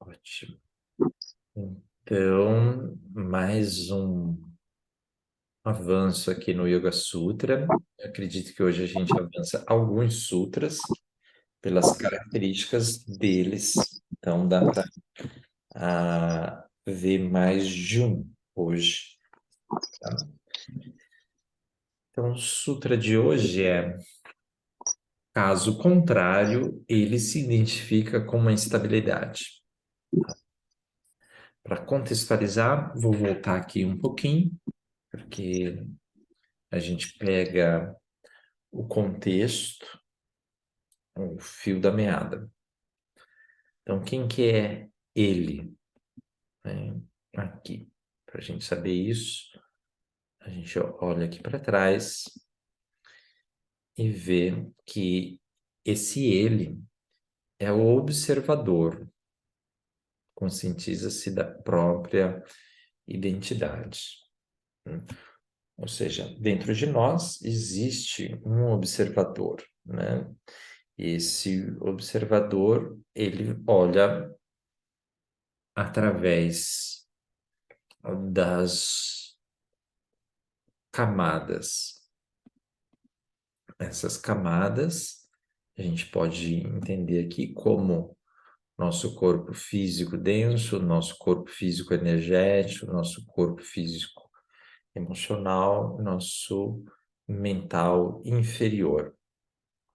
Ótimo. Então, mais um avanço aqui no Yoga Sutra. Eu acredito que hoje a gente avança alguns sutras pelas características deles. Então, dá para ver mais de um hoje. Tá? Então, o sutra de hoje é: caso contrário, ele se identifica com uma instabilidade. Para contextualizar, vou voltar aqui um pouquinho, porque a gente pega o contexto, o fio da meada. Então, quem que é ele? Né? Aqui, para a gente saber isso, a gente olha aqui para trás e vê que esse ele é o observador, conscientiza-se da própria identidade. Né? Ou seja, dentro de nós existe um observador, né? Esse observador, ele olha através das camadas. Essas camadas a gente pode entender aqui como nosso corpo físico denso, nosso corpo físico energético, nosso corpo físico emocional, nosso mental inferior.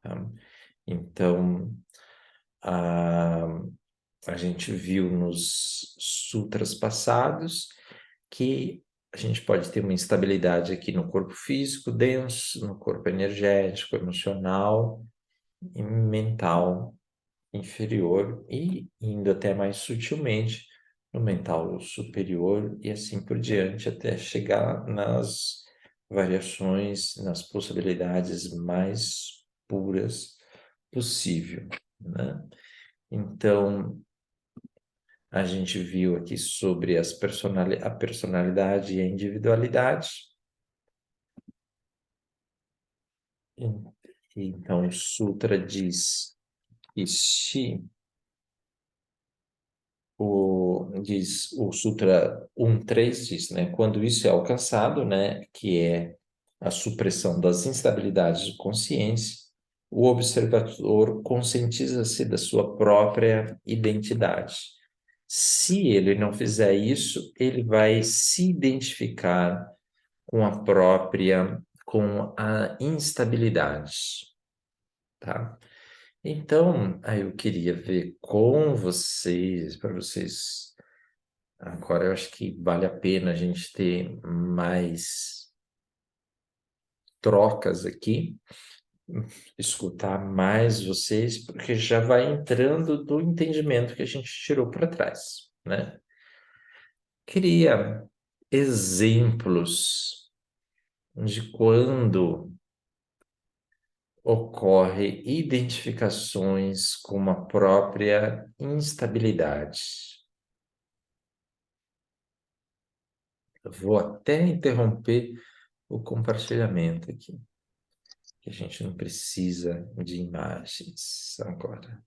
Tá? Então, a, a gente viu nos sutras passados que a gente pode ter uma instabilidade aqui no corpo físico denso, no corpo energético, emocional e mental inferior e indo até mais sutilmente no mental superior e assim por diante até chegar nas variações, nas possibilidades mais puras possível, né? Então, a gente viu aqui sobre a personalidade e a individualidade. Então, o Sutra diz que se o Sutra 1.3 diz, né, quando isso é alcançado, né, que é a supressão das instabilidades de consciência, o observador conscientiza-se da sua própria identidade. Se ele não fizer isso, ele vai se identificar com com a instabilidade, tá? Então, aí eu queria ver com vocês, para vocês, agora eu acho que vale a pena a gente ter mais trocas aqui, escutar mais vocês, porque já vai entrando do entendimento que a gente tirou para trás, né? Queria exemplos de quando ocorre identificações com a própria instabilidade. Eu vou até interromper o compartilhamento aqui, que a gente não precisa de imagens agora.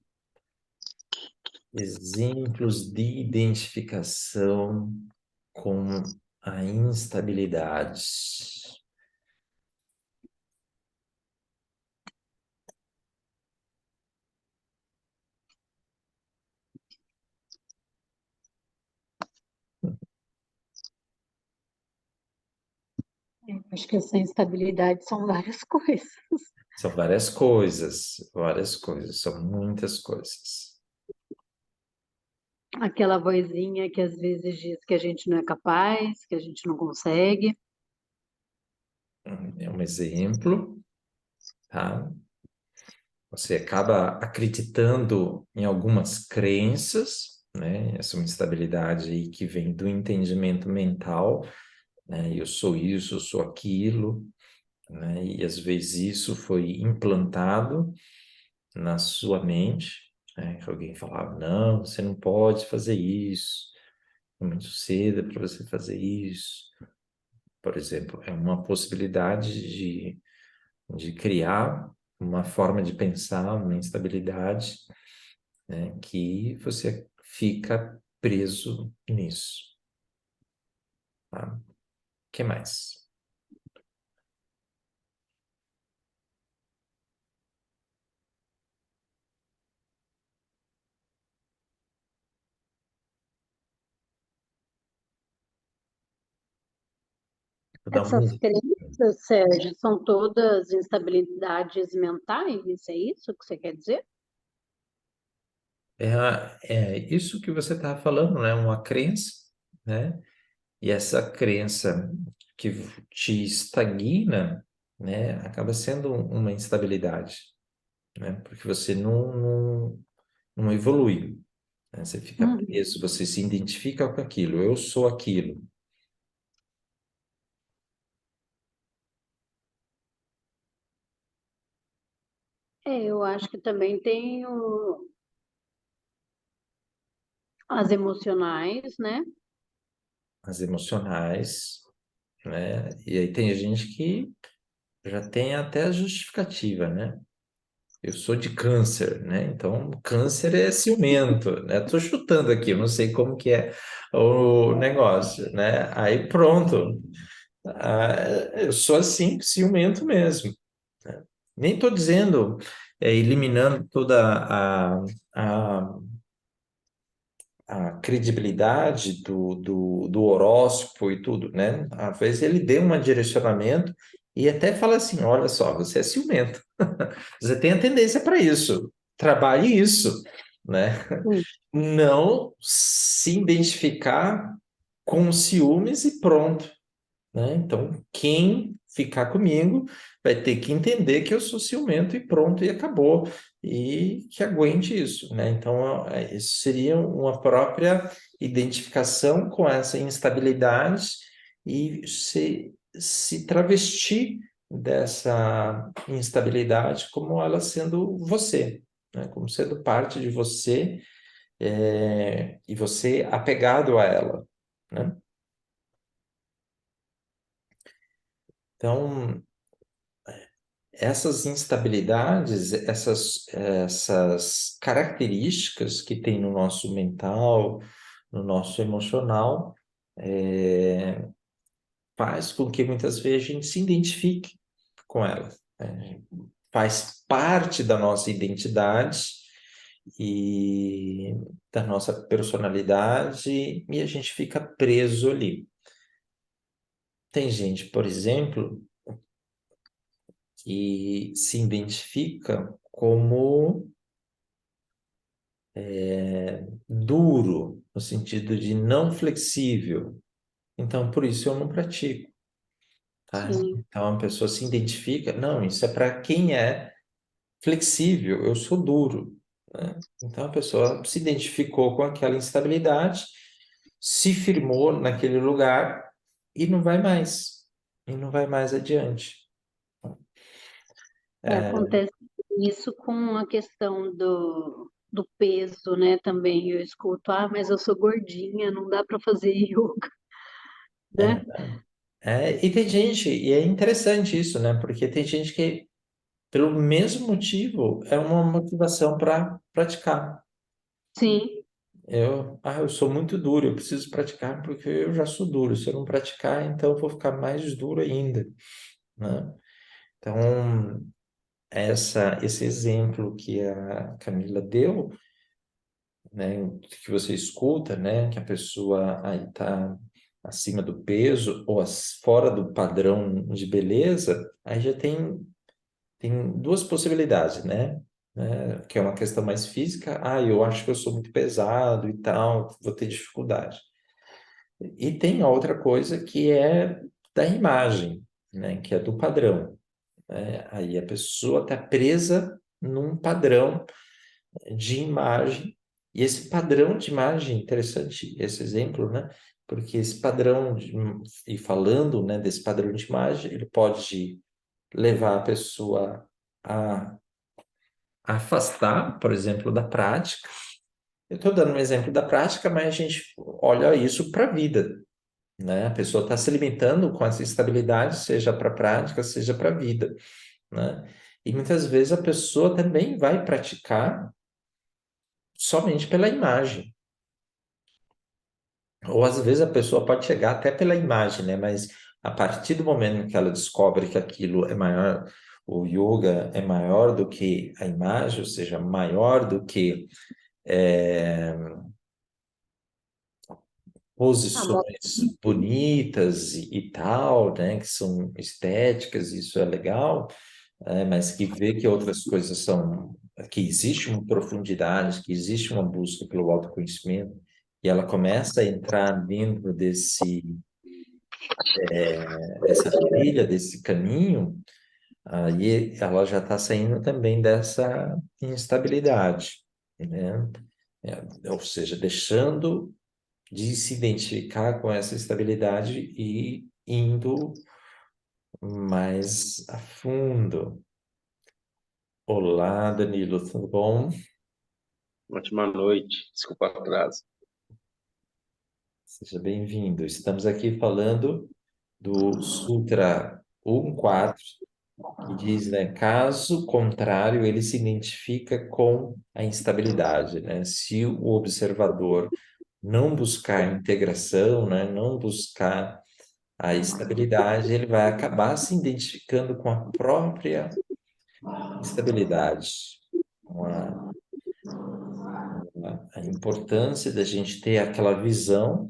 Exemplos de identificação com a instabilidade. Acho que essa instabilidade são várias coisas. São várias coisas, são muitas coisas. Aquela vozinha que às vezes diz que a gente não é capaz, que a gente não consegue. É um exemplo, tá? Você acaba acreditando em algumas crenças, né? Essa é uma instabilidade aí que vem do entendimento mental, né? Eu sou isso, eu sou aquilo, né? E às vezes isso foi implantado na sua mente, né? Que alguém falava, não, você não pode fazer isso, é muito cedo para você fazer isso. Por exemplo, é uma possibilidade de criar uma forma de pensar, uma instabilidade, né, que você fica preso nisso. Tá? O que mais? Vou dar um Essas exemplo. crenças, Sérgio, são todas instabilidades mentais? É isso que você quer dizer? É isso que você está falando, né? Uma crença, né? E essa crença que te estagna, né? Acaba sendo uma instabilidade, né? Porque você não evolui, né? Você fica Uhum. preso, você se identifica com aquilo. Eu sou aquilo. Eu acho que também tem as emocionais, né? As emocionais, né? E aí tem gente que já tem até a justificativa, né? Eu sou de câncer, né? Então, câncer é ciumento, né? Tô chutando aqui, eu não sei como que é o negócio, né? Aí pronto. Eu sou assim, ciumento mesmo, né? Nem tô dizendo, eliminando toda a, a credibilidade do horóscopo e tudo, né? Às vezes ele deu um direcionamento e até fala assim: olha só, você é ciumento, você tem a tendência para isso, trabalhe isso, né? Sim. Não se identificar com ciúmes e pronto, né? Então, quem ficar comigo vai ter que entender que eu sou ciumento e pronto, e acabou. E que aguente isso, né? Então, isso seria uma própria identificação com essa instabilidade e se travestir dessa instabilidade como ela sendo você, né? Como sendo parte de você, e você apegado a ela, né? Então, essas instabilidades, essas características que tem no nosso mental, no nosso emocional, faz com que muitas vezes a gente se identifique com elas, né? Faz parte da nossa identidade e da nossa personalidade e a gente fica preso ali. Tem gente, por exemplo, que se identifica como duro, no sentido de não flexível. Então, por isso eu não pratico, tá? Sim. Então, a pessoa se identifica, não, isso é para quem é flexível, eu sou duro, né? Então, a pessoa se identificou com aquela instabilidade, se firmou naquele lugar e não vai mais adiante. Acontece isso com a questão do peso, né? Também eu escuto, mas eu sou gordinha, não dá para fazer yoga, É, né? e tem gente, e é interessante isso, né? Porque tem gente que, pelo mesmo motivo, é uma motivação para praticar. Sim, Eu sou muito duro, eu preciso praticar porque eu já sou duro. Se eu não praticar, então eu vou ficar mais duro ainda, né? Então, esse exemplo que a Camila deu, né, que você escuta, né, que a pessoa aí está acima do peso ou fora do padrão de beleza, aí já tem duas possibilidades, né? Que é uma questão mais física. Eu acho que eu sou muito pesado e tal, vou ter dificuldade. E tem a outra coisa que é da imagem, né? Que é do padrão, né? Aí a pessoa está presa num padrão de imagem, e esse padrão de imagem, interessante esse exemplo, né? Porque esse padrão, e falando, né, desse padrão de imagem, ele pode levar a pessoa a afastar, por exemplo, da prática. Eu estou dando um exemplo da prática, mas a gente olha isso para a vida, né? A pessoa está se limitando com essa estabilidade, seja para a prática, seja para a vida, né? E muitas vezes a pessoa também vai praticar somente pela imagem, Ou às vezes a pessoa pode chegar até pela imagem, né? Mas a partir do momento que ela descobre que aquilo é maior, o yoga é maior do que a imagem, ou seja, maior do que é, A moda posições bonitas e tal, né? Que são estéticas, isso é legal, mas que vê que outras coisas são, que existe uma profundidade, que existe uma busca pelo autoconhecimento, e ela começa a entrar dentro dessa trilha, desse caminho, aí ela já está saindo também dessa instabilidade, né? Ou seja, deixando de se identificar com essa estabilidade e indo mais a fundo. Olá, Danilo, tudo bom? Ótima noite. Desculpa o atraso. Seja bem-vindo. Estamos aqui falando do Sutra 1.4, que diz, né, caso contrário, ele se identifica com a instabilidade, né? Se o observador não buscar a integração, né, não buscar a estabilidade, ele vai acabar se identificando com a própria instabilidade, com a importância da gente ter aquela visão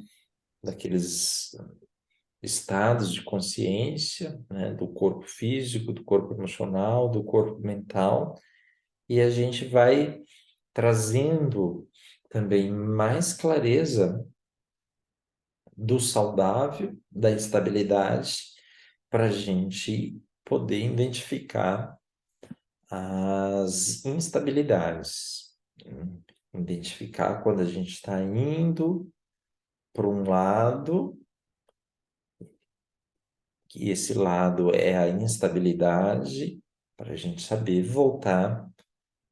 daqueles estados de consciência, né, do corpo físico, do corpo emocional, do corpo mental, e a gente vai trazendo também mais clareza do saudável, da estabilidade, para a gente poder identificar as instabilidades, né? Identificar quando a gente está indo para um lado, que esse lado é a instabilidade, para a gente saber voltar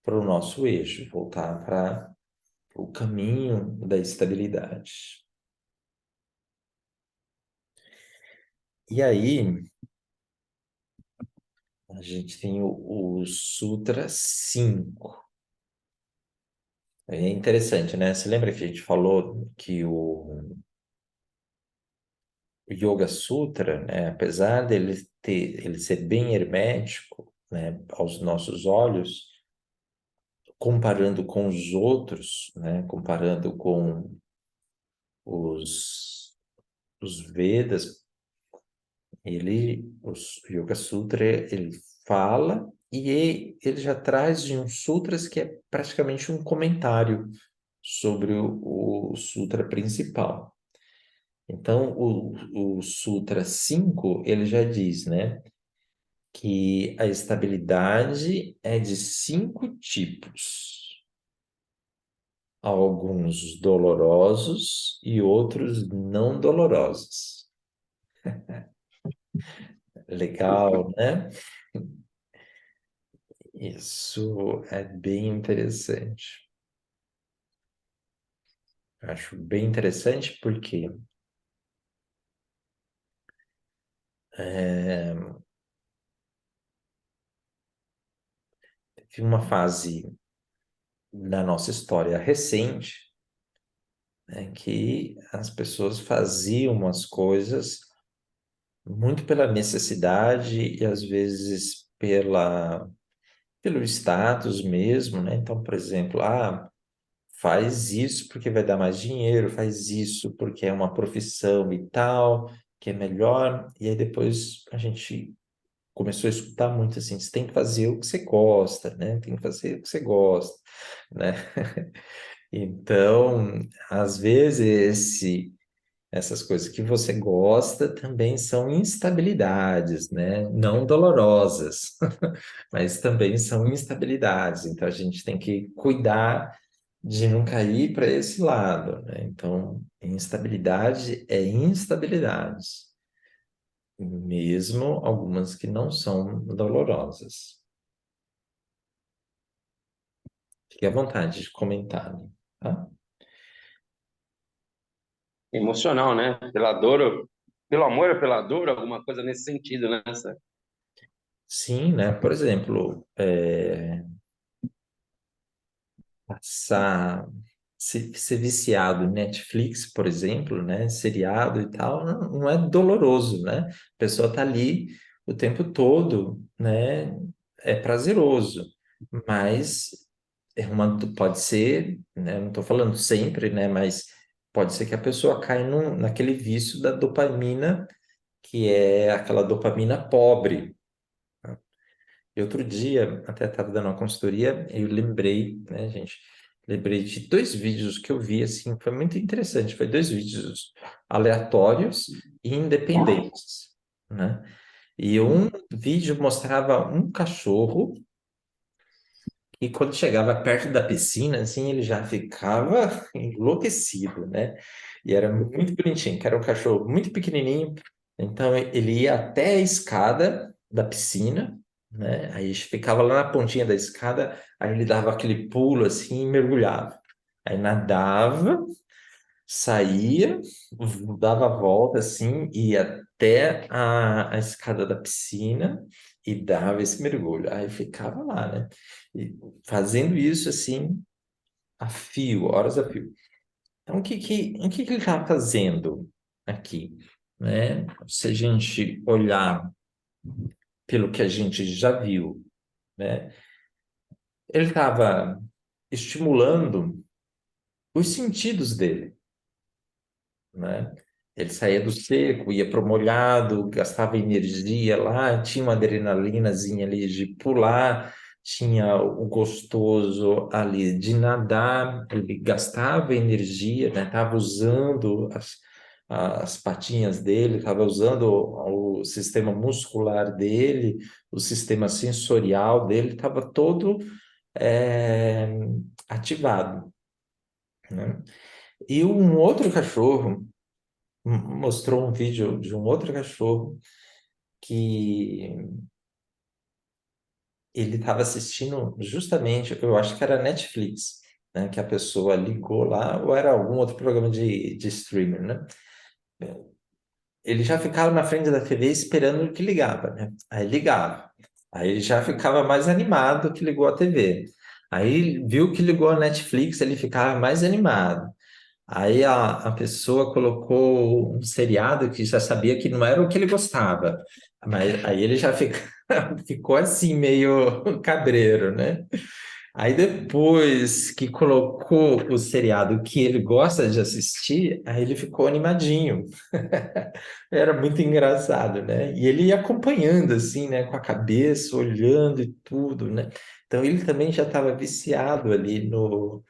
para o nosso eixo, voltar para o caminho da estabilidade. E aí, a gente tem o Sutra 5. É interessante, né? Você lembra que a gente falou que o Yoga Sutra, né, apesar ele ser bem hermético, né, aos nossos olhos, comparando com os outros, né, comparando com os, os Vedas, o Yoga Sutra, ele fala e ele já traz de um sutras que é praticamente um comentário sobre o sutra principal. Então, o Sutra 5 ele já diz, né, que a estabilidade é de 5 tipos, alguns dolorosos e outros não dolorosos. Legal, né? Isso é bem interessante. Acho bem interessante porque é, teve uma fase na nossa história recente, né, que as pessoas faziam umas coisas muito pela necessidade e às vezes pelo status mesmo, né? Então, por exemplo, faz isso porque vai dar mais dinheiro, faz isso porque é uma profissão e tal, que é melhor. E aí depois a gente começou a escutar muito assim, você tem que fazer o que você gosta, né? Tem que fazer o que você gosta, né? Então, às vezes essas coisas que você gosta também são instabilidades, né? Não dolorosas, mas também são instabilidades. Então a gente tem que cuidar de não cair para esse lado, né? Então, instabilidade é instabilidade, mesmo algumas que não são dolorosas. Fique à vontade de comentar, tá? Emocional, né? Pela dor, pelo amor ou pela dor, alguma coisa nesse sentido, né? Sim, né? Por exemplo, passar. ser viciado em Netflix, por exemplo, né? Seriado e tal, não é doloroso, né? A pessoa tá ali o tempo todo, né? É prazeroso, mas pode ser, né? Não estou falando sempre, né? Mas pode ser que a pessoa caia naquele vício da dopamina, que é aquela dopamina pobre. E outro dia, até estava dando uma consultoria, eu lembrei, né, gente? Lembrei de dois vídeos que eu vi, assim, foi muito interessante. Foi dois vídeos aleatórios e independentes, né? E um vídeo mostrava um cachorro e quando chegava perto da piscina, assim, ele já ficava enlouquecido, né? E era muito bonitinho, que era um cachorro muito pequenininho. Então, ele ia até a escada da piscina, né? Aí ficava lá na pontinha da escada, aí ele dava aquele pulo, assim, e mergulhava. Aí nadava, saía, dava a volta assim, ia até a escada da piscina e dava esse mergulho. Aí ficava lá, né? E fazendo isso assim, a fio, horas a fio. Então, o que ele está fazendo aqui? Né? Se a gente olhar pelo que a gente já viu, né? Ele estava estimulando os sentidos dele, né? Ele saía do seco, ia para o molhado, gastava energia lá, tinha uma adrenalinazinha ali de pular, tinha o gostoso ali de nadar, ele gastava energia, né? Estava usando as patinhas dele, estava usando o sistema muscular dele, o sistema sensorial dele, estava todo eh, ativado, né? E um outro cachorro mostrou um vídeo de um outro cachorro que ele estava assistindo justamente, eu acho que era Netflix, né? Que a pessoa ligou lá, ou era algum outro programa de streamer, né? Ele já ficava na frente da TV esperando que ligava, né? Aí ligava. Aí ele já ficava mais animado que ligou a TV. Aí viu que ligou a Netflix, ele ficava mais animado. Aí a pessoa colocou um seriado que já sabia que não era o que ele gostava, mas aí ele já ficou assim, meio cabreiro, né? Aí depois que colocou o seriado que ele gosta de assistir, aí ele ficou animadinho. Era muito engraçado, né? E ele ia acompanhando assim, né, com a cabeça, olhando e tudo, né? Então ele também já estava viciado ali no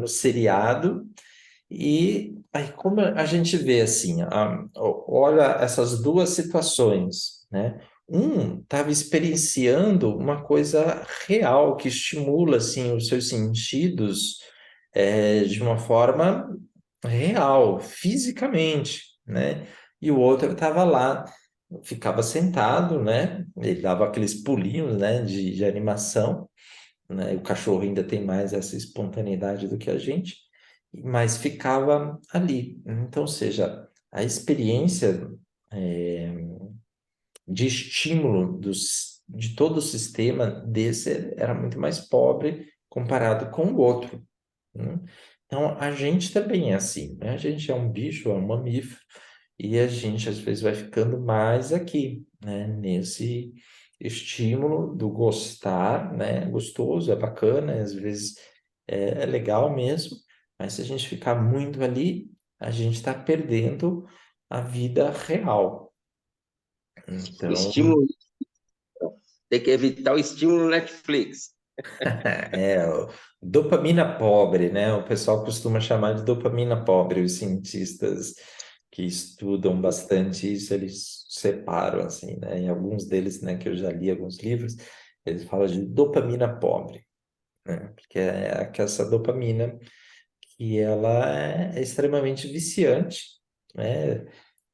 seriado. E aí, como a gente vê assim, olha essas duas situações, né? Um estava experienciando uma coisa real que estimula assim os seus sentidos de uma forma real, fisicamente, né? E o outro estava lá, ficava sentado, né? Ele dava aqueles pulinhos, né? De animação, né? O cachorro ainda tem mais essa espontaneidade do que a gente, mas ficava ali. Então, ou seja, a experiência é, de estímulo de todo o sistema desse era muito mais pobre comparado com o outro, né? Então, a gente também é assim, né? A gente é um bicho, é um mamífero, e a gente às vezes vai ficando mais aqui, né? Nesse estímulo do gostar, né? Gostoso, é bacana, às vezes é legal mesmo, mas se a gente ficar muito ali, a gente está perdendo a vida real. O Então, estímulo, tem que evitar o estímulo Netflix. dopamina pobre, né? O pessoal costuma chamar de dopamina pobre, os cientistas que estudam bastante isso, eles separam, assim, né? Em alguns deles, né, que eu já li alguns livros, eles falam de dopamina pobre, né? Porque é essa dopamina que ela é extremamente viciante, né?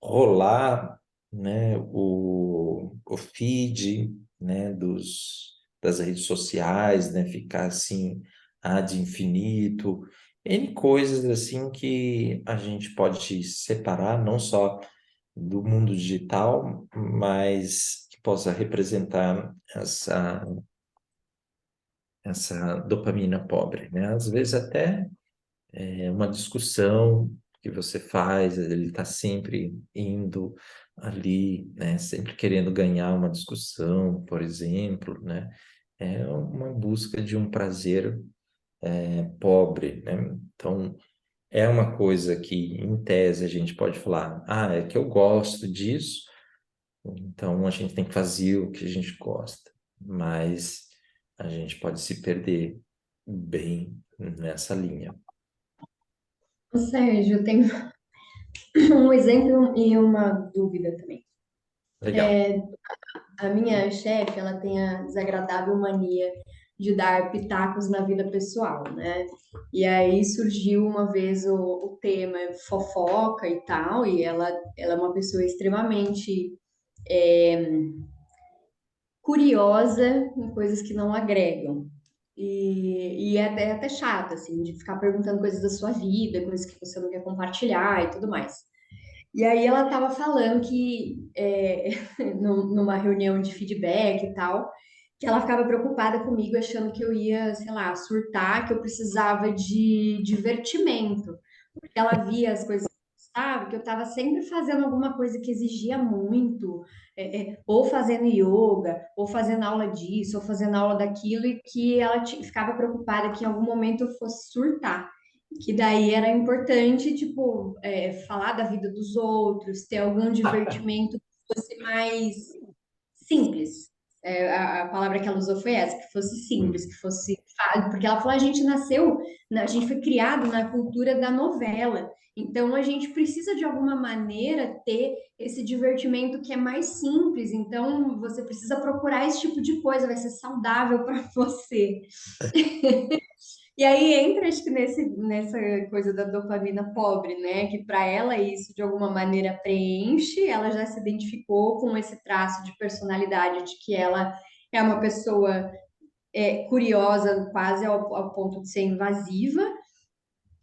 Rolar, né? O feed, né? Das redes sociais, né? Ficar assim, ad infinito, N coisas assim que a gente pode separar, não só do mundo digital, mas que possa representar essa dopamina pobre, né? Às vezes até uma discussão que você faz, ele está sempre indo ali, né? Sempre querendo ganhar uma discussão, por exemplo, né? É uma busca de um prazer pobre, né? Então, é uma coisa que, em tese, a gente pode falar, ah, é que eu gosto disso, então a gente tem que fazer o que a gente gosta, mas a gente pode se perder bem nessa linha. Sérgio, eu tenho um exemplo e uma dúvida também. Legal. A minha chefe, ela tem a desagradável mania de dar pitacos na vida pessoal, né? E aí surgiu uma vez o tema fofoca e tal, e ela é uma pessoa extremamente curiosa em coisas que não agregam. E é até chato, assim, de ficar perguntando coisas da sua vida, coisas que você não quer compartilhar e tudo mais. E aí ela estava falando que numa reunião de feedback e tal, que ela ficava preocupada comigo, achando que eu ia, sei lá, surtar, que eu precisava de divertimento, porque ela via as coisas, sabe, que eu estava sempre fazendo alguma coisa que exigia muito, ou fazendo yoga, ou fazendo aula disso, ou fazendo aula daquilo, e que ela ficava preocupada que em algum momento eu fosse surtar. Que daí era importante, tipo, falar da vida dos outros, ter algum divertimento que fosse mais simples. A palavra que ela usou foi essa, que fosse simples, que fosse fácil, porque ela falou, a gente nasceu, a gente foi criado na cultura da novela, então a gente precisa de alguma maneira ter esse divertimento que é mais simples, então você precisa procurar esse tipo de coisa, vai ser saudável para você. E aí entra, acho que nessa coisa da dopamina pobre, né? Que para ela isso de alguma maneira preenche, ela já se identificou com esse traço de personalidade de que ela é uma pessoa curiosa, quase ao ponto de ser invasiva,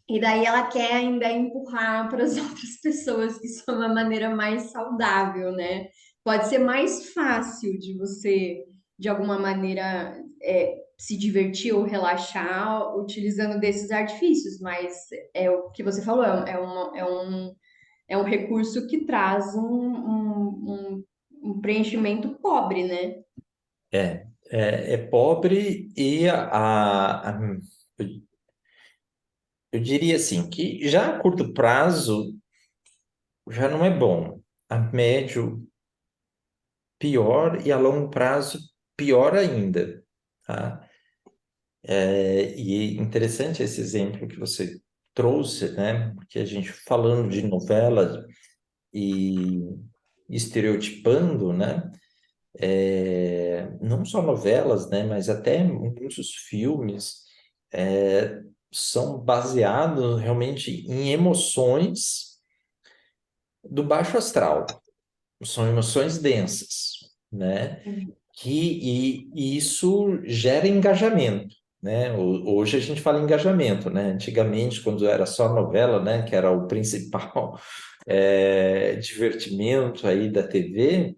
e daí ela quer ainda empurrar para as outras pessoas que isso é uma maneira mais saudável, né? Pode ser mais fácil de você, de alguma maneira, se divertir ou relaxar utilizando desses artifícios, mas é o que você falou, é um recurso que traz um preenchimento pobre, né? É pobre e eu diria assim, que já a curto prazo já não é bom. A médio, pior, e a longo prazo, pior ainda, tá? E interessante esse exemplo que você trouxe, né? Porque a gente falando de novelas e estereotipando, né? Não só novelas, né? Mas até muitos filmes são baseados realmente em emoções do baixo astral. São emoções densas, né? E isso gera engajamento, né? Hoje a gente fala em engajamento, né? Antigamente, quando era só novela, né? Que era o principal divertimento aí da TV,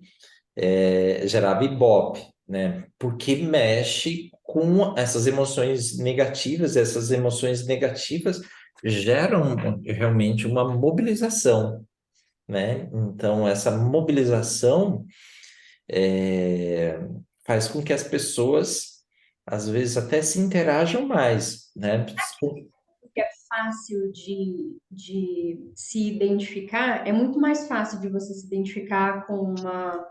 gerava ibope, né? Porque mexe com essas emoções negativas, essas emoções negativas geram realmente uma mobilização, né? Então, essa mobilização é, faz com que as pessoas, às vezes, até se interajam mais, né? Que é fácil de se identificar, é muito mais fácil de você se identificar com uma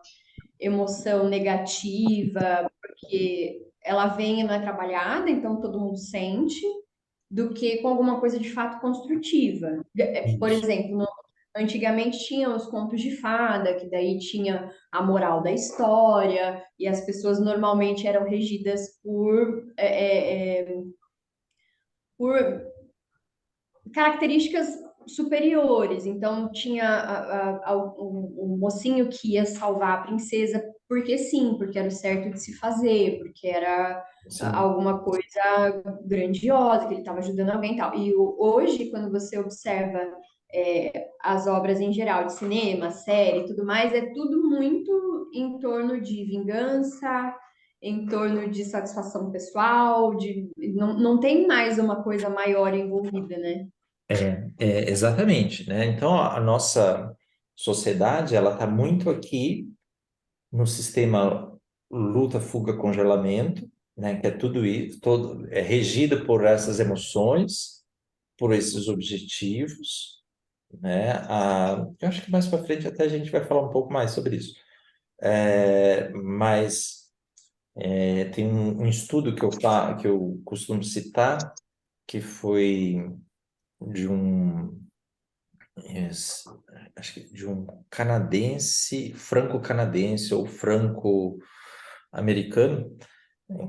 emoção negativa, porque ela vem e não é trabalhada, então todo mundo sente, do que com alguma coisa de fato construtiva. Por Isso. exemplo, antigamente tinha os contos de fada, que daí tinha a moral da história, e as pessoas normalmente eram regidas por características superiores. Então, tinha o mocinho que ia salvar a princesa porque sim, porque era o certo de se fazer, porque era Sim. alguma coisa grandiosa, que ele estava ajudando alguém e tal. E hoje, quando você observa as obras em geral, de cinema, série e tudo mais, é tudo muito em torno de vingança, em torno de satisfação pessoal, não tem mais uma coisa maior envolvida, né? Exatamente, né? Então, a nossa sociedade, ela está muito aqui no sistema luta, fuga, congelamento, né? Que é tudo isso, todo, é regido por essas emoções, por esses objetivos, né? Eu acho que mais para frente até a gente vai falar um pouco mais sobre isso. Mas tem um estudo que eu costumo citar, que foi de um, acho que de um canadense, franco-canadense ou franco-americano,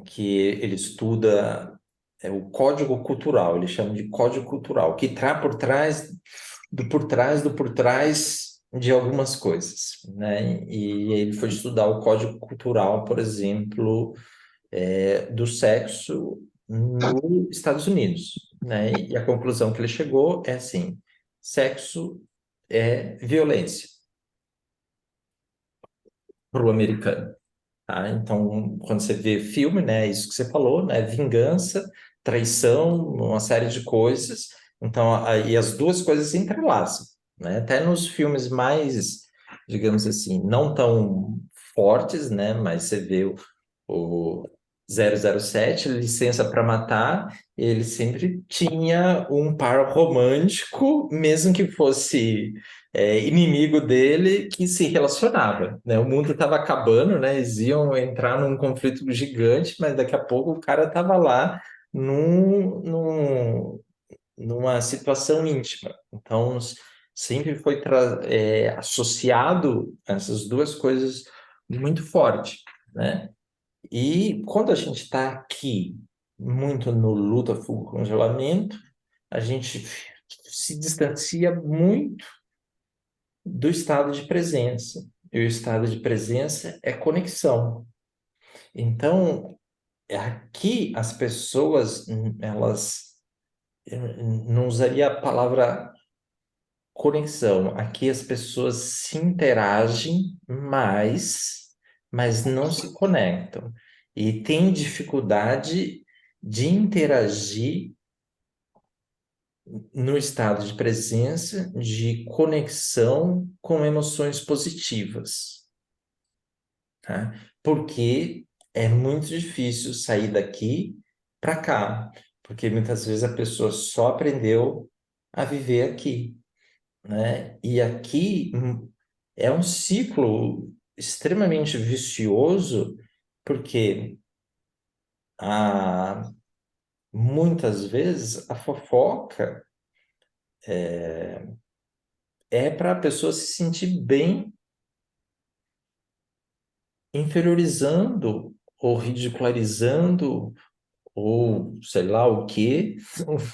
que ele estuda o código cultural, ele chama de código cultural, que está por trás de algumas coisas, né? E ele foi estudar o código cultural, por exemplo, do sexo nos Estados Unidos, né? E a conclusão que ele chegou é assim: sexo é violência para o americano. Tá? Então, quando você vê filme, né, isso que você falou, né, vingança, traição, uma série de coisas. Então, aí as duas coisas se entrelaçam, né? Até nos filmes mais, digamos assim, não tão fortes, né, mas você vê o 007, Licença para Matar, ele sempre tinha um par romântico, mesmo que fosse inimigo dele, que se relacionava, né? O mundo estava acabando, né? Eles iam entrar num conflito gigante, mas daqui a pouco o cara estava lá numa situação íntima. Então, sempre foi associado essas duas coisas muito forte, né? E quando a gente está aqui, muito no luta, fuga, congelamento, a gente se distancia muito do estado de presença. E o estado de presença é conexão. Então, aqui as pessoas, elas, não usaria a palavra conexão. Aqui as pessoas se interagem mais, mas não se conectam. E têm dificuldade de interagir no estado de presença, de conexão com emoções positivas, tá? Porque é muito difícil sair daqui para cá, porque muitas vezes a pessoa só aprendeu a viver aqui, né? E aqui é um ciclo extremamente vicioso, porque muitas vezes a fofoca é para a pessoa se sentir bem, inferiorizando ou ridicularizando ou sei lá o quê,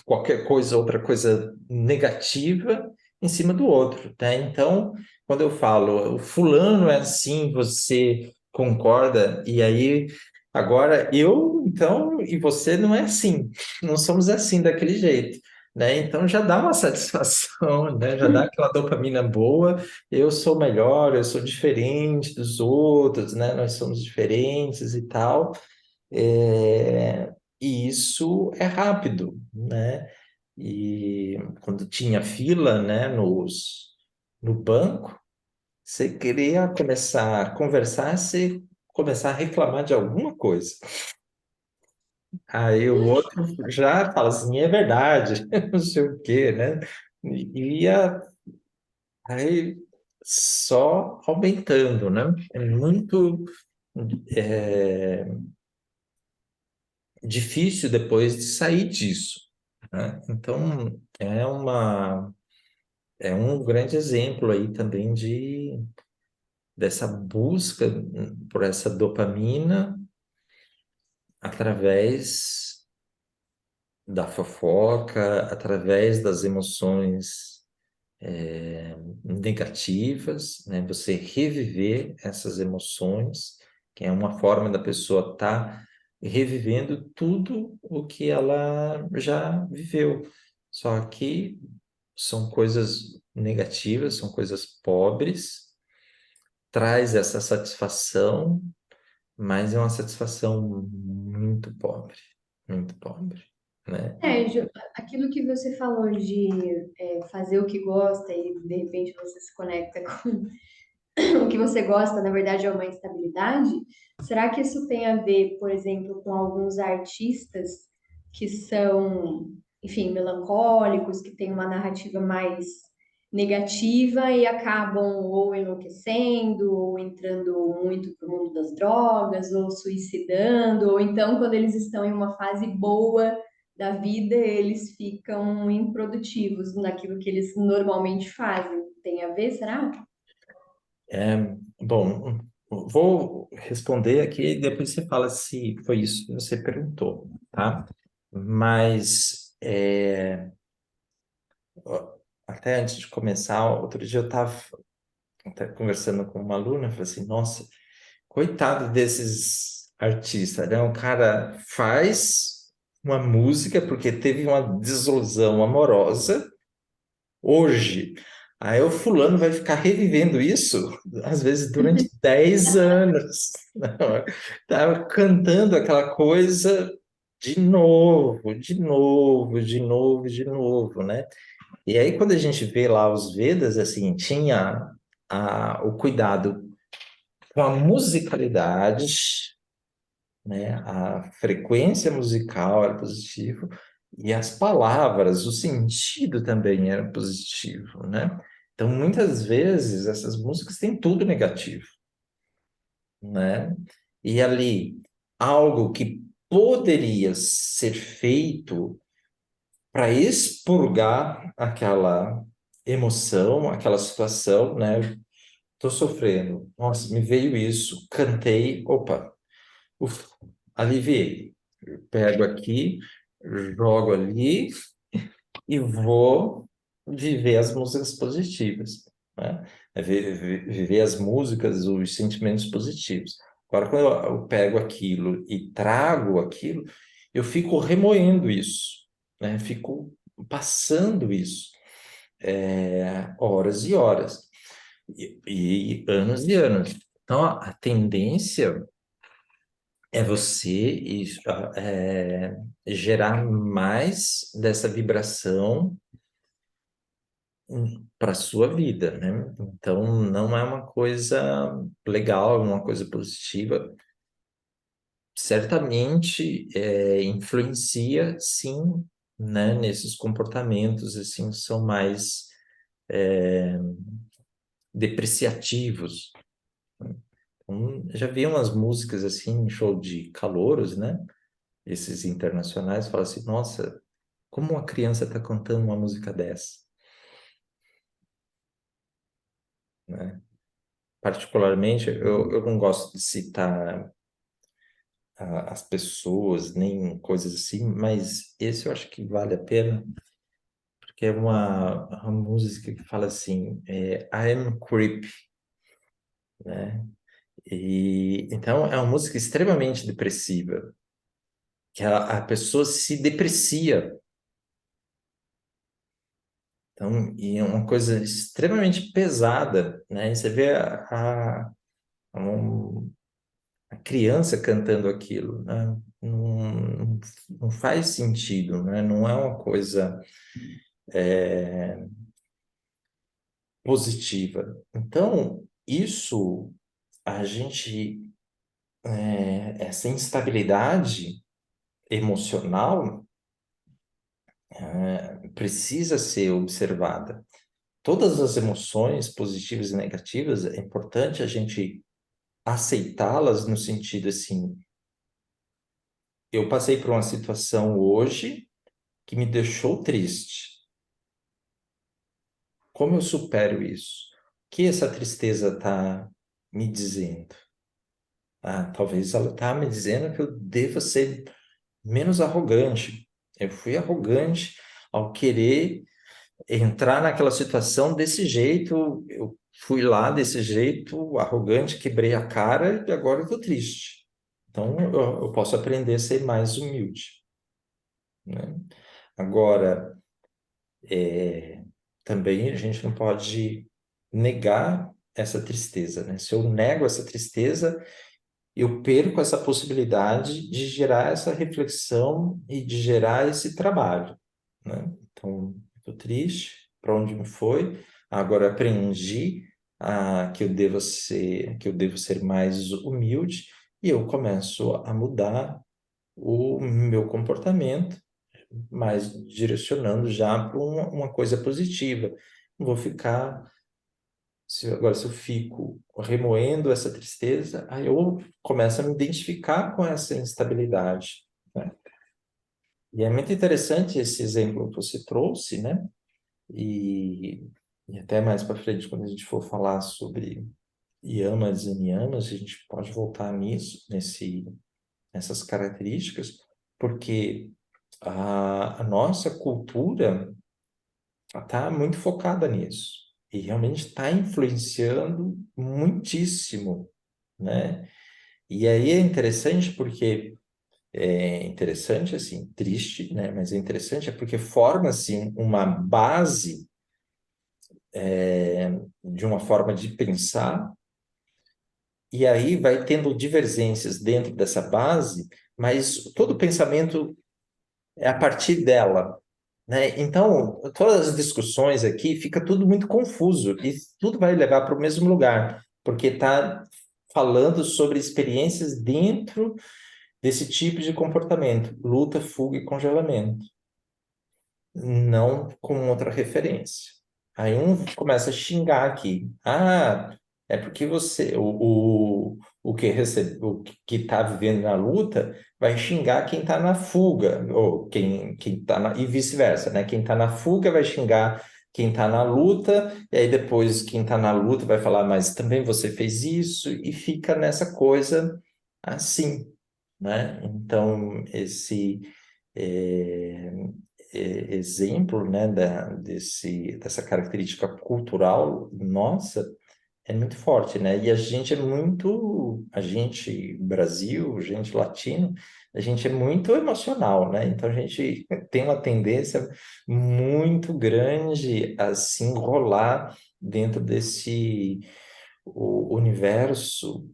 qualquer coisa, outra coisa negativa em cima do outro, tá? Então, quando eu falo, o fulano é assim, você concorda? E aí, agora eu, então, e você não é assim, não somos assim daquele jeito. Né? Então já dá uma satisfação, né? Já dá aquela dopamina boa. Eu sou melhor, eu sou diferente dos outros, né? Nós somos diferentes e tal. E isso é rápido, né? E quando tinha fila, né, no banco, você queria começar a conversar, você começar a reclamar de alguma coisa. Aí o outro já fala assim, é verdade, não sei o quê, né? E ia aí só aumentando, né? É muito é, difícil depois de sair disso, né? Então, é um grande exemplo aí também dessa busca por essa dopamina através da fofoca, através das emoções negativas, né? Você reviver essas emoções, que é uma forma da pessoa estar revivendo tudo o que ela já viveu. Só que são coisas negativas, são coisas pobres, traz essa satisfação, mas é uma satisfação muito pobre, né? Aquilo que você falou de fazer o que gosta e de repente você se conecta com o que você gosta, na verdade, é uma instabilidade. Será que isso tem a ver, por exemplo, com alguns artistas que são, enfim, melancólicos, que têm uma narrativa mais negativa e acabam ou enlouquecendo, ou entrando muito para o mundo das drogas, ou suicidando, ou então, quando eles estão em uma fase boa da vida, eles ficam improdutivos naquilo que eles normalmente fazem? Tem a ver, será? É, bom, vou responder aqui e depois você fala se foi isso que você perguntou, tá? Mas ó, até antes de começar, outro dia eu estava conversando com uma aluna, eu falei assim, nossa, coitado desses artistas, né? O cara faz uma música porque teve uma desilusão amorosa hoje. Aí o fulano vai ficar revivendo isso, às vezes durante 10 anos. Tá cantando aquela coisa de novo, de novo, de novo, de novo, né? E aí, quando a gente vê lá os Vedas, assim, tinha o cuidado com a musicalidade, né? A frequência musical era positivo e as palavras, o sentido também era positivo, né? Então, muitas vezes, essas músicas têm tudo negativo, né? E ali, algo que poderia ser feito para expurgar aquela emoção, aquela situação, né? Tô sofrendo. Nossa, me veio isso, cantei, opa, uf, aliviei. Eu pego aqui, jogo ali e vou viver as músicas positivas, né? É viver as músicas, os sentimentos positivos. Agora, quando eu pego aquilo e trago aquilo, eu fico remoendo isso, né? Fico passando isso, horas e horas, e anos e anos. Então, a tendência é você gerar mais dessa vibração para a sua vida, né? Então, não é uma coisa legal, é uma coisa positiva. Certamente influencia, sim, né? Nesses comportamentos, assim, que são mais depreciativos. Então, já vi umas músicas, assim, em show de calouros, né? Esses internacionais, falam assim, nossa, como uma criança está cantando uma música dessa, né? Particularmente, eu não gosto de citar as pessoas, nem coisas assim, mas esse eu acho que vale a pena, porque é uma música que fala assim, I am creep, né? E então é uma música extremamente depressiva, que a pessoa se deprecia. Então, e é uma coisa extremamente pesada, né? E você vê um- a criança cantando aquilo, né? Não faz sentido, né? Não é uma coisa positiva. Então, isso, a gente, essa instabilidade emocional, precisa ser observada. Todas as emoções positivas e negativas, é importante a gente aceitá-las no sentido assim, eu passei por uma situação hoje que me deixou triste. Como eu supero isso? O que essa tristeza está me dizendo? Ah, talvez ela está me dizendo que eu deva ser menos arrogante. Eu fui arrogante ao querer entrar naquela situação desse jeito. Eu fui lá desse jeito, arrogante, quebrei a cara e agora eu estou triste. Então, eu posso aprender a ser mais humilde, né? Agora, também a gente não pode negar essa tristeza, né? Se eu nego essa tristeza, eu perco essa possibilidade de gerar essa reflexão e de gerar esse trabalho, né? Então, estou triste, para onde me foi? Agora aprendi que eu devo ser mais humilde e eu começo a mudar o meu comportamento, mas direcionando já para uma coisa positiva. Não vou ficar se eu fico remoendo essa tristeza, aí eu começo a me identificar com essa instabilidade, né? E é muito interessante esse exemplo que você trouxe, né? E, e até mais para frente, quando a gente for falar sobre yamas e niyamas, a gente pode voltar nessas características, porque a nossa cultura está muito focada nisso e realmente está influenciando muitíssimo, né? E aí é interessante porque é interessante assim, triste, né? Mas é interessante porque forma-se uma base de uma forma de pensar e aí vai tendo divergências dentro dessa base, mas todo pensamento é a partir dela, né? Então, todas as discussões aqui fica tudo muito confuso e tudo vai levar para o mesmo lugar, porque está falando sobre experiências dentro desse tipo de comportamento, luta, fuga e congelamento, não com outra referência. Aí um começa a xingar aqui. Ah, é porque o que recebe, o que está vivendo na luta vai xingar quem está na fuga, ou quem está e vice-versa, né? Quem está na fuga vai xingar quem está na luta, e aí depois quem está na luta vai falar, mas também você fez isso, e fica nessa coisa assim, né? Então, é, exemplo, né, dessa característica cultural nossa é muito forte, né? E a gente, Brasil, gente latino, a gente é muito emocional, né? Então a gente tem uma tendência muito grande a se enrolar dentro desse universo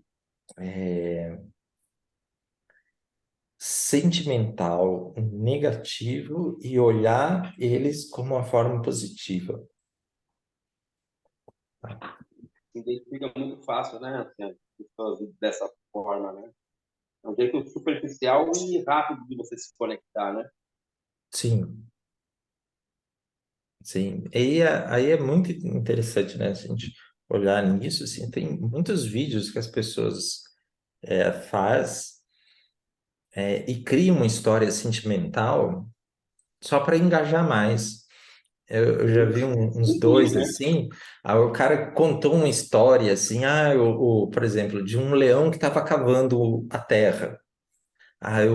sentimental negativo e olhar eles como uma forma positiva. Se identifica muito fácil, né? Assim, as pessoas dessa forma, né? É um jeito superficial e rápido de você se conectar, né? Sim, sim. Aí é muito interessante, né? Se a gente olhar nisso, assim, tem muitos vídeos que as pessoas faz e criam uma história sentimental só para engajar mais. Eu já vi uns Sim, dois né? assim, aí o cara contou uma história assim, por exemplo, de um leão que estava cavando a terra. Aí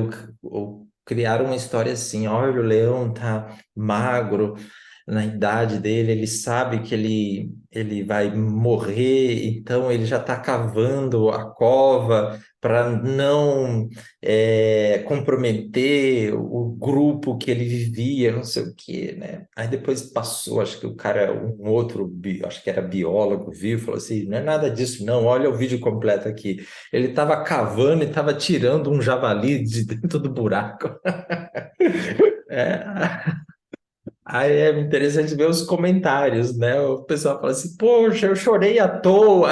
criaram uma história assim, olha, o leão tá magro na idade dele, ele sabe que ele vai morrer, então ele já está cavando a cova para não comprometer o grupo que ele vivia, não sei o quê, né? Aí depois passou, acho que o cara, um outro, acho que era biólogo, viu, e falou assim, não é nada disso não, olha o vídeo completo aqui. Ele estava cavando e estava tirando um javali de dentro do buraco. É, aí é interessante ver os comentários, né? O pessoal fala assim, poxa, eu chorei à toa.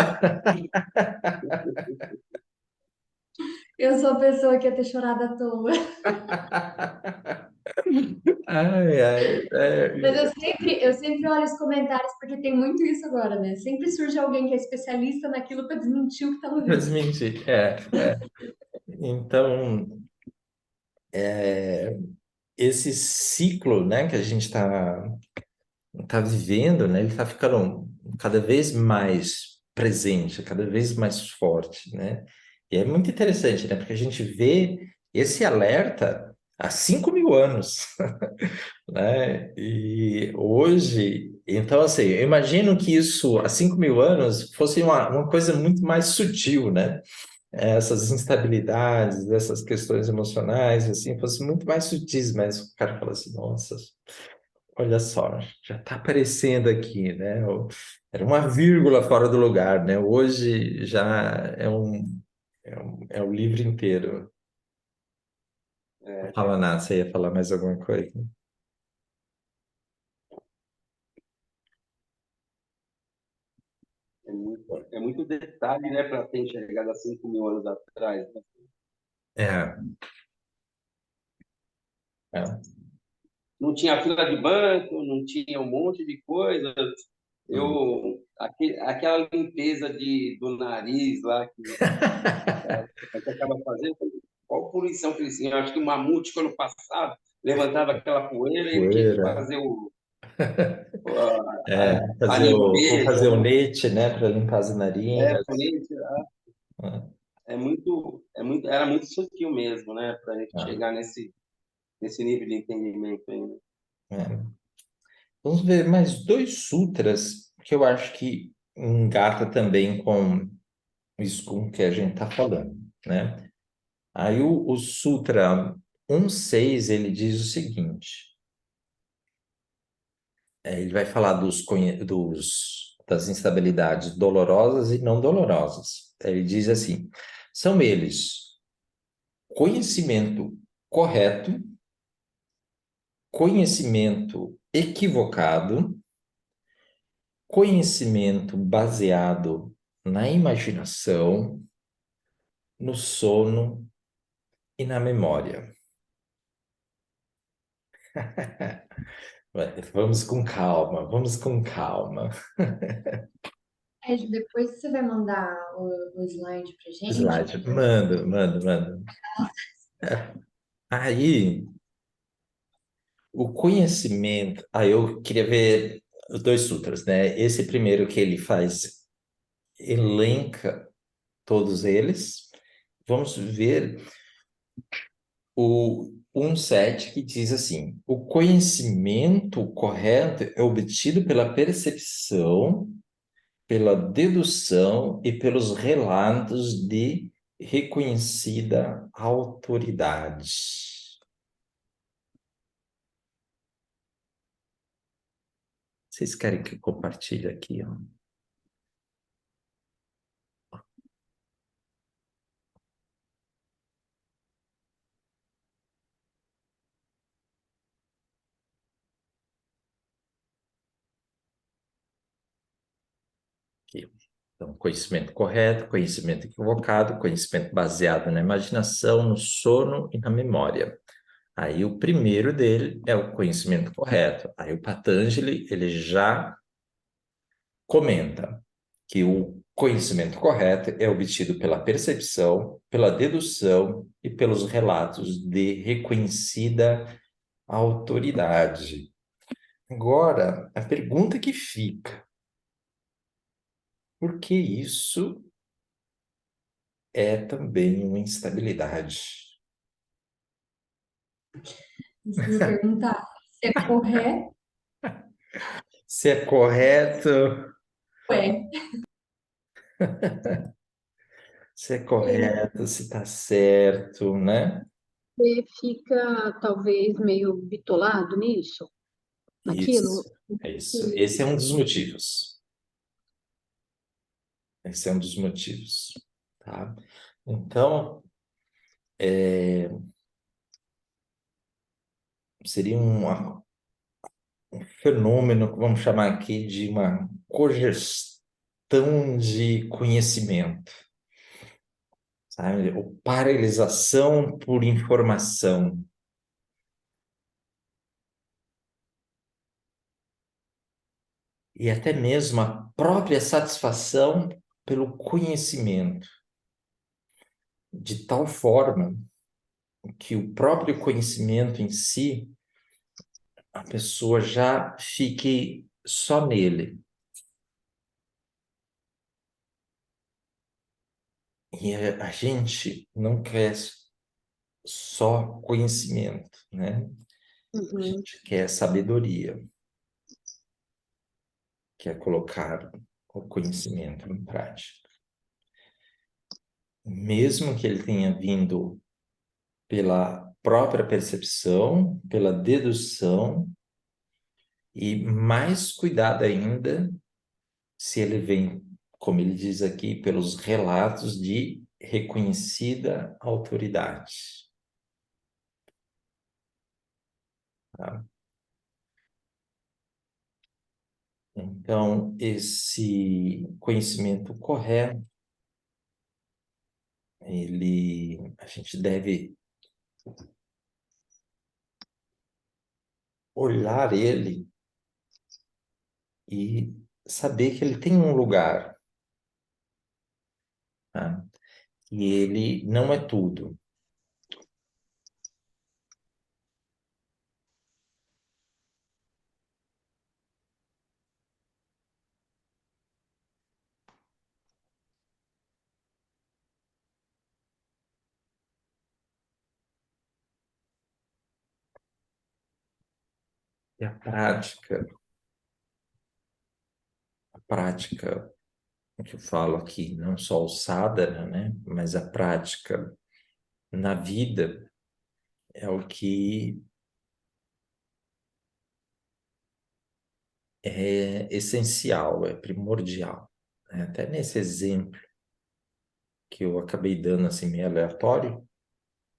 Eu sou a pessoa que ia ter chorado à toa. Ai, ai, Mas eu sempre olho os comentários porque tem muito isso agora, né? Sempre surge alguém que é especialista naquilo para desmentir o que tá no mas vídeo. mentir. Então, esse ciclo, né, que a gente está vivendo, né, ele está ficando cada vez mais presente, cada vez mais forte, né? E é muito interessante, né? Porque a gente vê esse alerta há 5.000 anos, né? E hoje, então assim, eu imagino que isso há 5.000 anos fosse uma coisa muito mais sutil, né? Essas instabilidades, essas questões emocionais, assim, fossem muito mais sutis, mas o cara fala assim, nossa, olha só, já está aparecendo aqui, né? Era uma vírgula fora do lugar, né? Hoje já é É o livro inteiro. Não fala nada, você ia falar mais alguma coisa? É muito detalhe, né, para ter enxergado há 5 mil anos atrás, né? É, é. Não tinha fila de banco, não tinha um monte de coisa. Hum. Aquela limpeza do nariz lá que a gente acaba fazendo, qual poluição que eles tinham? Eu acho que o mamute, quando passava, levantava aquela poeira e ele tinha que Poeira. fazer É, a vou limpeza, fazer o leite, né, para limpar as narinas. frente, era muito sutil mesmo, né, para a gente Ah, chegar nesse nível de entendimento ainda. é. Vamos ver mais dois sutras que eu acho que engata também com isso com que a gente está falando, né? Aí o Sutra 1.6, ele diz o seguinte, ele vai falar das instabilidades dolorosas e não dolorosas. Ele diz assim, são eles conhecimento correto, conhecimento equivocado, conhecimento baseado na imaginação, no sono e na memória. Vamos com calma, vamos com calma. Ed, depois você vai mandar o slide pra gente? Slide, mando, mando, mando. Aí, o conhecimento. Aí eu queria ver os dois sutras, né? Esse primeiro que ele faz, elenca todos eles. Vamos ver o 1.7 que diz assim: o conhecimento correto é obtido pela percepção, pela dedução e pelos relatos de reconhecida autoridade. Vocês querem que eu compartilhe aqui, ó? Aqui. Então, conhecimento correto, conhecimento equivocado, conhecimento baseado na imaginação, no sono e na memória. Aí o primeiro dele é o conhecimento correto. Aí o Patanjali, ele já comenta que o conhecimento correto é obtido pela percepção, pela dedução e pelos relatos de reconhecida autoridade. Agora, a pergunta que fica, por que isso é também uma instabilidade? Precisa perguntar se é correto Se é correto, ou é. se é correto, se está certo, né? Você fica talvez meio bitolado nisso, naquilo. Isso, é isso. Esse é um dos motivos. Esse é um dos motivos, tá? Então, seria um fenômeno que vamos chamar aqui de uma cogestão de conhecimento, sabe? Ou paralisação por informação. E até mesmo a própria satisfação pelo conhecimento, de tal forma que o próprio conhecimento em si, a pessoa já fique só nele. E a gente não quer só conhecimento, né? A Uhum. gente quer sabedoria, quer colocar o conhecimento em prática. Mesmo que ele tenha vindo pela própria percepção, pela dedução, e mais cuidado ainda se ele vem, como ele diz aqui, pelos relatos de reconhecida autoridade. Tá? Então, esse conhecimento correto, a gente deve olhar ele e saber que ele tem um lugar, tá? E ele não é tudo. E a prática que eu falo aqui, não só o sadhana, né? Mas a prática na vida é o que é essencial, é primordial, né? Até nesse exemplo que eu acabei dando assim meio aleatório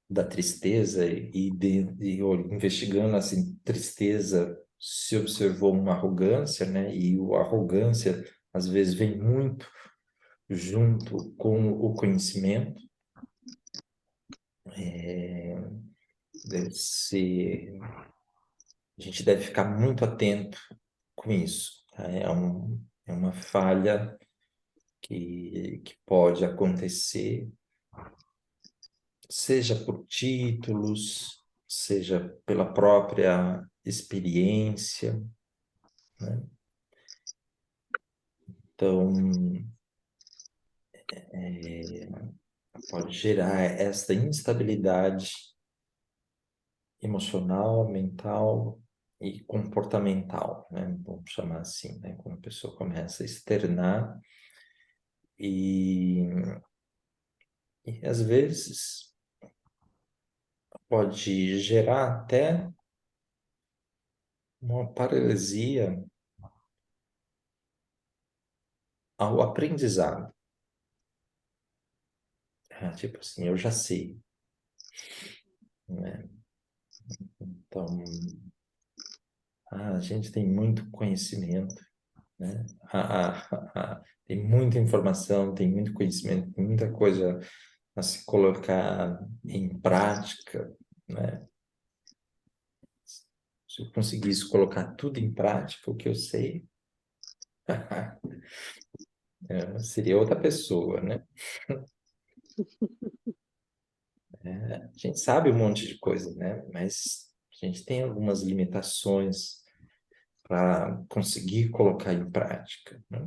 da tristeza investigando assim tristeza se observou uma arrogância, né? E a arrogância às vezes vem muito junto com o conhecimento. Deve ser, a gente deve ficar muito atento com isso, tá? É uma falha que pode acontecer, seja por títulos, seja pela própria experiência, né? Então, pode gerar esta instabilidade emocional, mental e comportamental, né? Vamos chamar assim, né? Quando a pessoa começa a externar e, e às vezes pode gerar até uma paralisia ao aprendizado. Tipo assim, eu já sei, né? Então, a gente tem muito conhecimento, né? Tem muita informação, tem muito conhecimento, tem muita coisa a se colocar em prática, né? Se eu conseguisse colocar tudo em prática, o que eu sei, seria outra pessoa, né? A gente sabe um monte de coisa, né? Mas a gente tem algumas limitações para conseguir colocar em prática, né?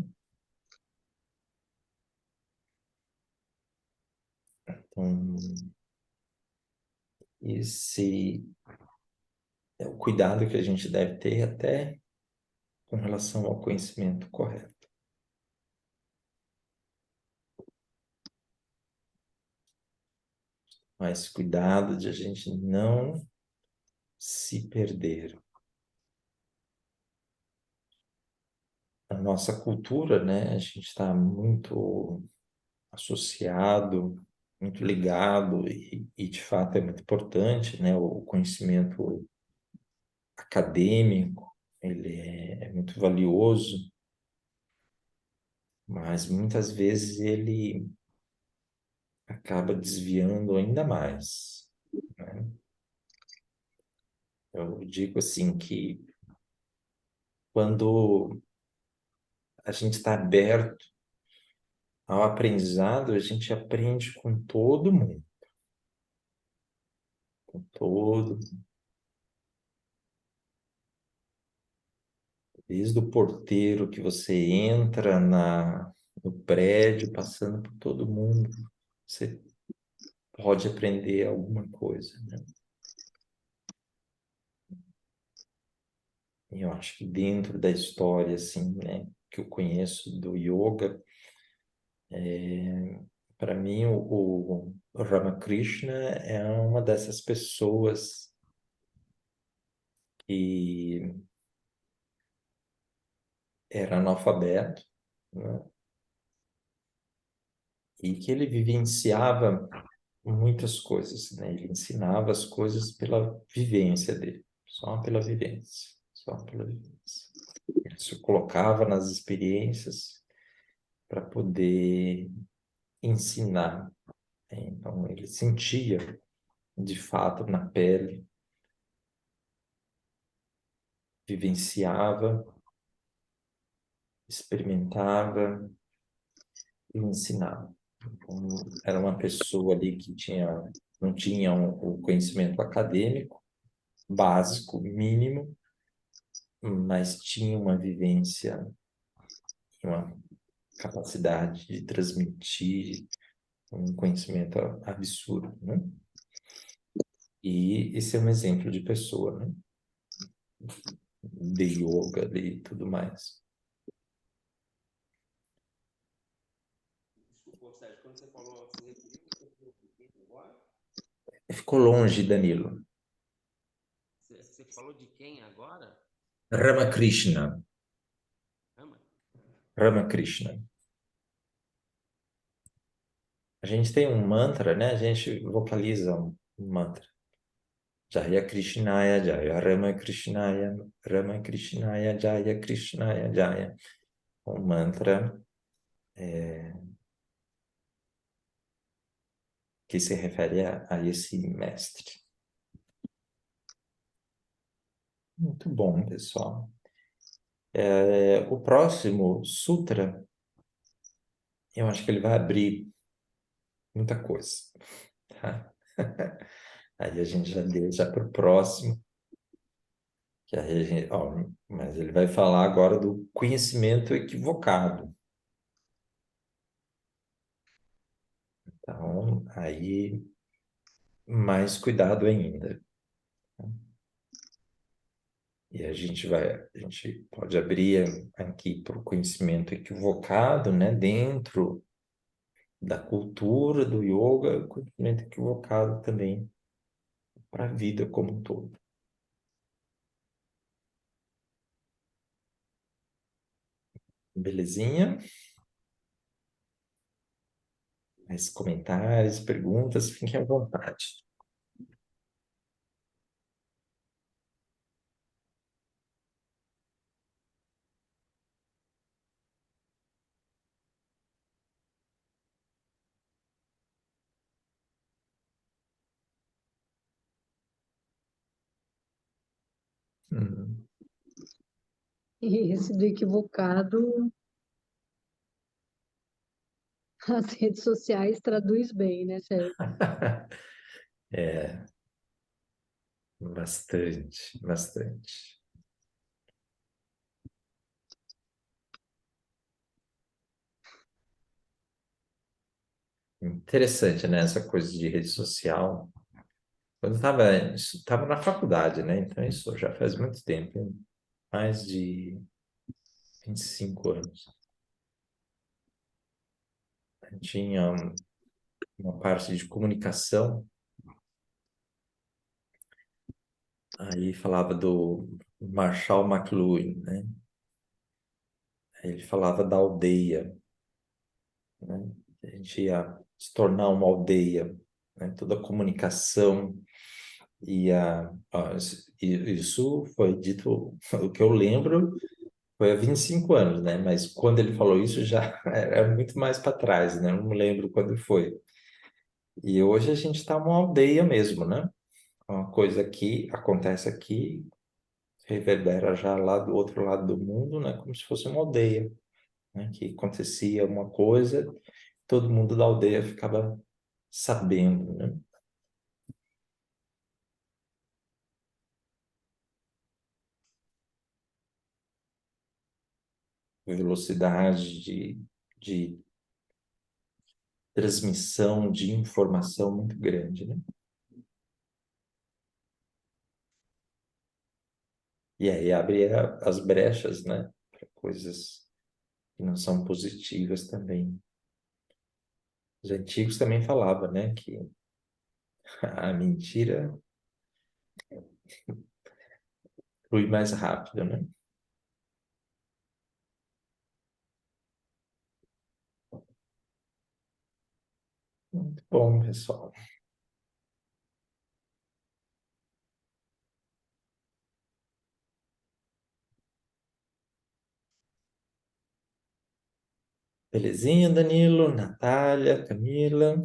Então, esse é o cuidado que a gente deve ter até com relação ao conhecimento correto. Mas cuidado de a gente não se perder. A nossa cultura, né? A gente está muito associado, muito ligado e de fato é muito importante, né? O conhecimento acadêmico, ele é muito valioso, mas muitas vezes ele acaba desviando ainda mais, né? Eu digo assim que quando a gente está aberto ao aprendizado, a gente aprende com todo mundo, com todo, desde o porteiro que você entra no prédio, passando por todo mundo, você pode aprender alguma coisa, né? E eu acho que dentro da história, assim, né, que eu conheço do yoga, para mim o Ramakrishna é uma dessas pessoas que era analfabeto, né? e que ele vivenciava muitas coisas, né? Ele ensinava as coisas pela vivência dele, só pela vivência, só pela vivência. Ele se colocava nas experiências para poder ensinar, né? Então, ele sentia, de fato, na pele, vivenciava, experimentava e ensinava. Então, era uma pessoa ali que não tinha o conhecimento acadêmico básico, mínimo, mas tinha uma vivência, uma capacidade de transmitir um conhecimento absurdo, né? E esse é um exemplo de pessoa, né? De yoga, de tudo mais. Desculpa, Sérgio, quando você falou, você referiu, você falou de quem agora? Ficou longe, Danilo. Você falou de quem agora? Ramakrishna. Ama? Ramakrishna. A gente tem um mantra, né? A gente vocaliza um mantra. Jaya Krishnaya, Jaya Ramakrishnaya, Ramakrishnaya, Jaya Krishnaya, Jaya. Um mantra que se refere a esse mestre. Muito bom, pessoal. O próximo sutra, eu acho que ele vai abrir muita coisa, tá? Aí a gente já deixa para o próximo, que aí a gente, mas ele vai falar agora do conhecimento equivocado. Então, aí mais cuidado ainda. E a gente pode abrir aqui para o conhecimento equivocado, né? Dentro da cultura do yoga, conhecimento equivocado também para a vida como um todo. Belezinha? Mais comentários, perguntas, fiquem à vontade. Hum. E esse do equivocado, as redes sociais traduz bem, né, Sérgio? É, bastante, bastante. Interessante, né? Essa coisa de rede social. Quando eu estava na faculdade, né? Então isso já faz muito tempo, hein? Mais de 25 anos. Tinha uma parte de comunicação, aí falava do Marshall McLuhan, né? Aí ele falava da aldeia, né? A gente ia se tornar uma aldeia, né? Toda a comunicação isso foi dito, o que eu lembro foi há 25 anos, né? Mas quando ele falou isso já era muito mais para trás, né? Eu não lembro quando foi. E hoje a gente está uma aldeia mesmo, né? Uma coisa aqui acontece aqui, reverbera já lá do outro lado do mundo, né? Como se fosse uma aldeia, né? Que acontecia uma coisa, todo mundo da aldeia ficava sabendo, né? Velocidade de transmissão de informação muito grande, né? E aí abre as brechas, né? Para coisas que não são positivas também. Os antigos também falavam, né? Que a mentira flui mais rápido, né? Muito bom, pessoal. Belezinha, Danilo, Natália, Camila.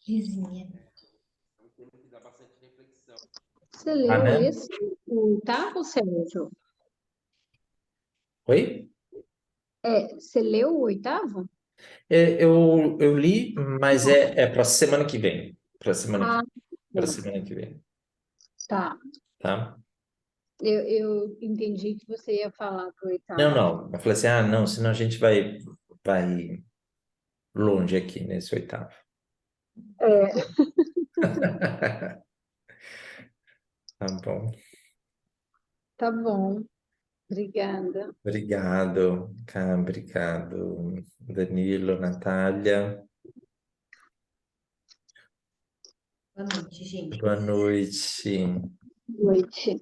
Vizinha. É um tema que dá bastante reflexão. Você Ah, leu né? esse, o oitavo, Sérgio? Oi? Você leu o oitavo? Eu li, mas é para semana que vem. Ah, Para bom, semana que vem, tá. tá? Eu entendi que você ia falar do Não, oitavo. não. Eu falei assim, não, senão a gente vai longe aqui nesse oitavo. É, Tá bom. tá bom. Obrigada. Obrigado, Cá, obrigado, Danilo, Natália. Boa noite, gente. Boa noite. Boa noite.